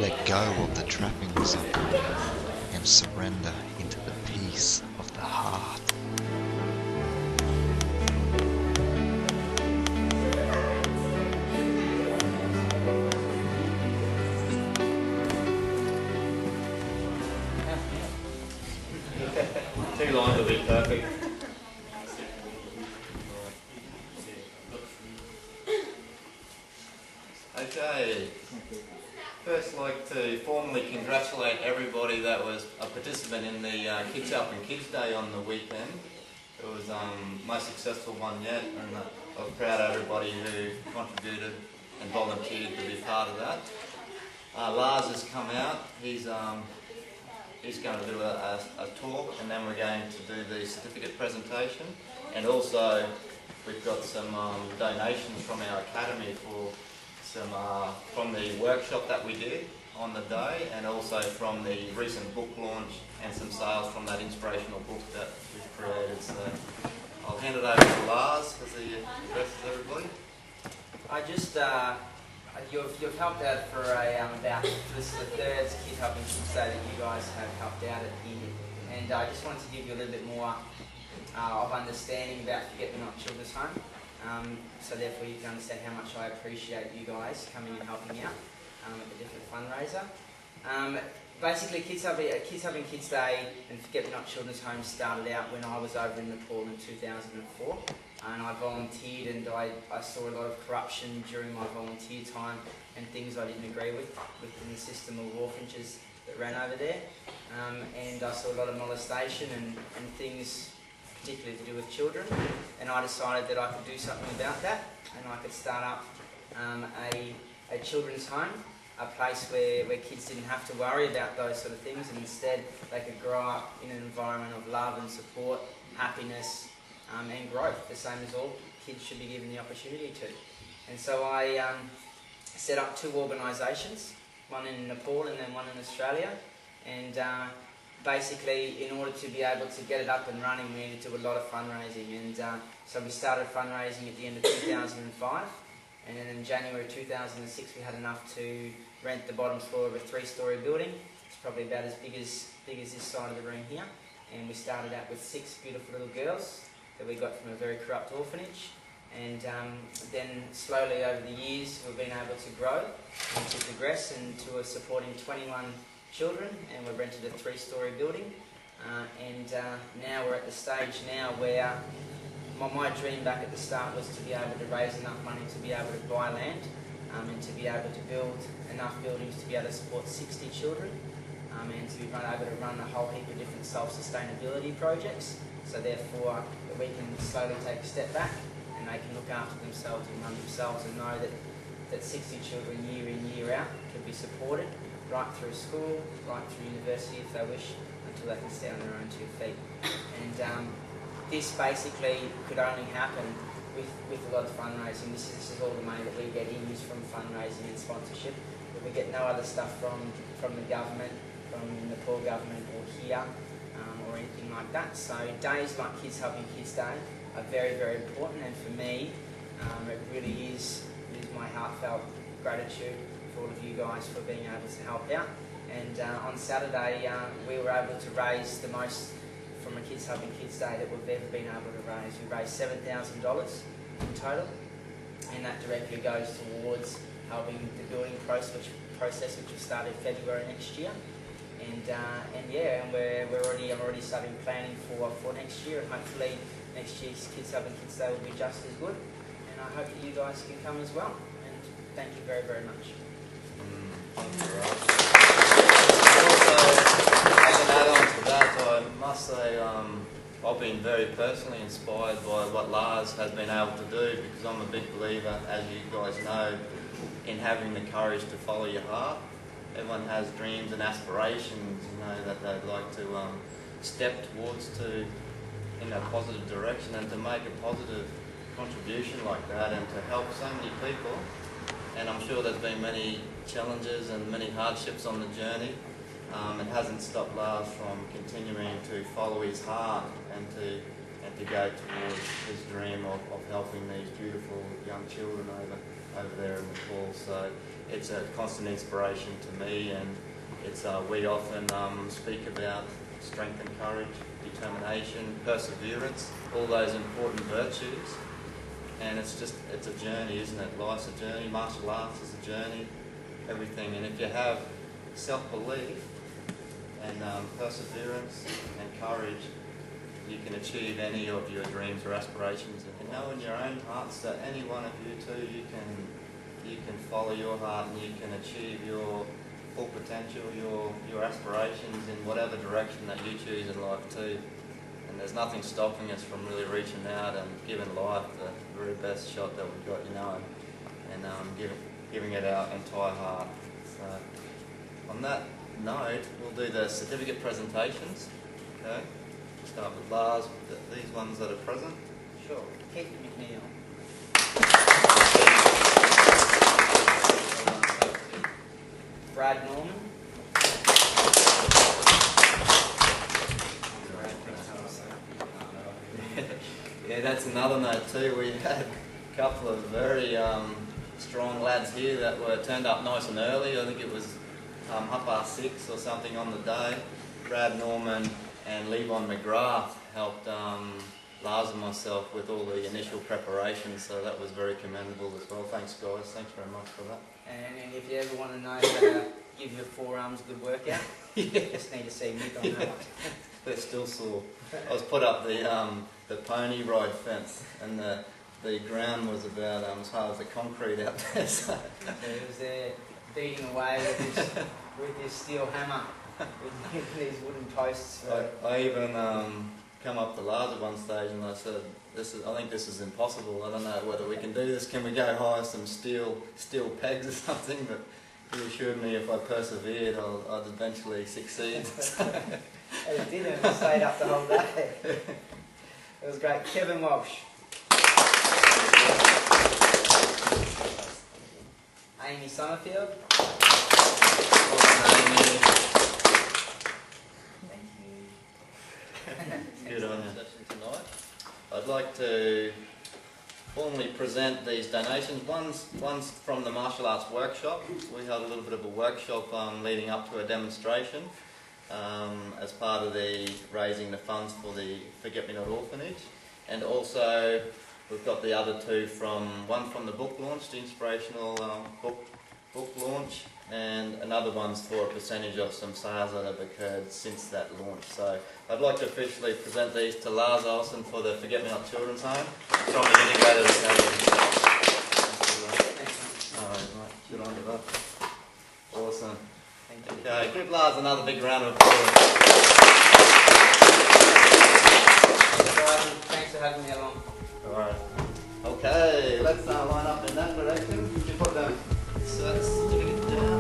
Let go of the trappings of the body and surrender into the peace of the heart. Two lines will be perfect. Okay. First, I'd like to formally congratulate everybody that was a participant in the Kids Helping Kids Day on the weekend. It was the most successful one yet, and I was proud of everybody who contributed and volunteered to be part of that. Lars has come out. He's going to do a talk, and then we're going to do the certificate presentation. And also, we've got some donations from our academy for some from the workshop that we did on the day, and also from the recent book launch and some sales from that inspirational book that we've created. So I'll hand it over to Lars as he addresses everybody. I just you've helped out for about this is the third Kid Helping Kids Day that you guys have helped out at here, and I just wanted to give you a little bit more of understanding about ForgetMeNot Children's Home. So therefore you can understand how much I appreciate you guys coming and helping out at the different fundraiser. Basically, Kids Helping Kids Day and ForgetMeNot Children's Home started out when I was over in Nepal in 2004, and I volunteered, and I saw a lot of corruption during my volunteer time and things I didn't agree with within the system of orphanages that ran over there, and I saw a lot of molestation and things particularly to do with children, and I decided that I could do something about that, and I could start up a children's home, a place where kids didn't have to worry about those sort of things, and instead they could grow up in an environment of love and support, happiness and growth, the same as all kids should be given the opportunity to. And so I set up two organisations, one in Nepal and then one in Australia, and basically, in order to be able to get it up and running, we needed to do a lot of fundraising, and so we started fundraising at the end of 2005, and then in January 2006 we had enough to rent the bottom floor of a 3-storey building. It's probably about as big as this side of the room here, and we started out with 6 beautiful little girls that we got from a very corrupt orphanage, and then slowly over the years we've been able to grow and to progress into supporting 21 children, and we've rented a 3-storey building, and now we're at the stage now where my dream back at the start was to be able to raise enough money to be able to buy land and to be able to build enough buildings to be able to support 60 children, and to be able to run a whole heap of different self-sustainability projects, so therefore that we can slowly take a step back and they can look after themselves and run themselves, and know that 60 children year in, year out can be supported right through school, right through university if they wish, until they can stand on their own 2 feet. And this basically could only happen with a lot of fundraising. This is all the money that we get in is from fundraising and sponsorship, but we get no other stuff from the government, from the Nepal government or here, or anything like that. So days like Kids Helping Kids Day are very, very important, and for me it really is my heartfelt gratitude for all of you guys for being able to help out. And on Saturday we were able to raise the most from a Kids Helping Kids Day that we've ever been able to raise. We raised $7,000 in total, and that directly goes towards helping the building process which will start in February next year. And yeah, and I'm already starting planning for next year, and hopefully next year's Kids Helping Kids Day will be just as good. And I hope that you guys can come as well. And thank you very, very much. Thank you, Ross. Also, as an add-on to that, I must say I've been very personally inspired by what Lars has been able to do, because I'm a big believer, as you guys know, in having the courage to follow your heart. Everyone has dreams and aspirations, that they'd like to step towards in a positive direction, and to make a positive contribution like that and to help so many people. And I'm sure there's been many challenges and many hardships on the journey. It hasn't stopped Lars from continuing to follow his heart and to go towards his dream of helping these beautiful young children over there in Nepal. So it's a constant inspiration to me, and it's we often speak about strength and courage, determination, perseverance, all those important virtues. And it's a journey, isn't it? Life's a journey, martial arts is a journey, everything. And if you have self-belief and perseverance and courage, you can achieve any of your dreams or aspirations. And know in your own hearts that any one of you too, you can follow your heart and you can achieve your full potential, your aspirations in whatever direction that you choose in life too. And there's nothing stopping us from really reaching out and giving life the very best shot that we've got, you know, and giving it our entire heart. So on that note, we'll do the certificate presentations. Okay, start with Lars, with these ones that are present. Sure. Keith McNeil. Brad Norman. Yeah, that's another note too. We had a couple of very strong lads here that were turned up nice and early. I think it was 6:30 or something on the day. Brad Norman and Levon McGrath helped Lars and myself with all the initial preparations, so that was very commendable as well. Thanks guys, thanks very much for that. And if you ever want to know how to give your forearms a good workout, you just need to see Mick on that one. They're still sore. I was put up the pony ride fence, and the ground was about as hard as the concrete out there. So he was there beating away with his steel hammer, with these wooden posts. I even come up to Lars at one stage and I said, I think this is impossible. I don't know whether we can do this. Can we go hire some steel pegs or something? But he assured me if I persevered, I'd eventually succeed. And it didn't. It stayed up the whole day. It was great. Kevin Walsh. Amy Summerfield. Thank you. Good on you. Tonight. I'd like to formally present these donations. One's from the martial arts workshop. We held a little bit of a workshop leading up to a demonstration as part of the raising the funds for the ForgetMeNot orphanage, and also we've got the other two one from the book launch, the inspirational book launch, and another one's for a percentage of some sales that have occurred since that launch. So I'd like to officially present these to Lars Olsen for the ForgetMeNot Children's Home from the Integrated Academy. Alright, good on you, bud. Awesome. Thank you. Okay, give Lars another big round of applause. Thanks for having me along. Alright. Okay, let's line up in that direction. Could you put the certificate down?